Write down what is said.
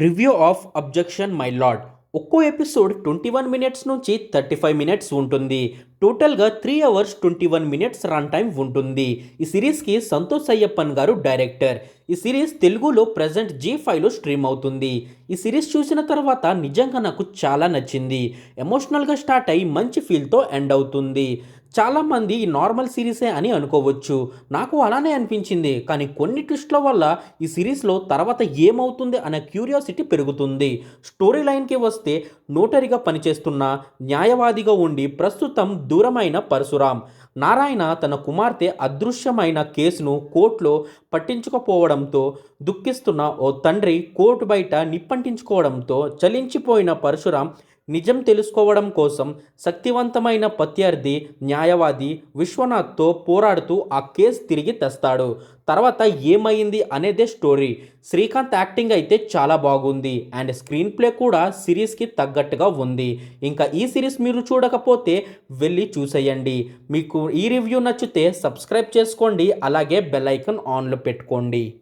Review of objection my lord. ఒక్కో episode 21 నుంచి 35 ఉంటుంది. టోటల్గా 3 అవర్స్ 21 రన్ టైం ఉంటుంది. ఈ సిరీస్కి సంతోష్ అయ్యప్పన్ గారు డైరెక్టర్. ఈ సిరీస్ తెలుగులో ప్రజెంట్ జీ5లో స్ట్రీమ్ అవుతుంది. ఈ సిరీస్ చూసిన తర్వాత నిజంగా నాకు చాలా నచ్చింది. ఎమోషనల్గా స్టార్ట్ అయ్యి మంచి ఫీల్తో ఎండ్ అవుతుంది. చాలామంది ఈ నార్మల్ సిరీసే అని అనుకోవచ్చు. నాకు అలానే అనిపించింది. కానీ కొన్ని ట్విస్ట్ల వల్ల ఈ సిరీస్లో తర్వాత ఏమవుతుంది అనే క్యూరియాసిటీ పెరుగుతుంది. స్టోరీ లైన్కి వస్తే నోటరీగా పనిచేస్తున్న న్యాయవాదిగా ఉండి ప్రస్తుతం దూరమైన పరశురాం నారాయణ తన కుమార్తె అదృశ్యమైన కేసును కోర్టులో పట్టించుకోపోవడంతో దుఃఖిస్తున్న ఓ తండ్రి కోర్టు బయట నిప్పంటించుకోవడంతో చలించిపోయిన పరశురాం నిజం తెలుసుకోవడం కోసం శక్తివంతమైన ప్రత్యర్థి న్యాయవాది విశ్వనాథ్తో పోరాడుతూ ఆ కేసు తిరిగి తెస్తాడు. తర్వాత ఏమైంది అనేదే స్టోరీ. శ్రీకాంత్ యాక్టింగ్ అయితే చాలా బాగుంది అండ్ స్క్రీన్ ప్లే కూడా సిరీస్కి తగ్గట్టుగా ఉంది. ఇంకా ఈ సిరీస్ మీరు చూడకపోతే వెళ్ళి చూసేయండి. మీకు ఈ రివ్యూ నచ్చితే సబ్స్క్రైబ్ చేసుకోండి, అలాగే బెల్ ఐకాన్ ఆన్లో పెట్టుకోండి.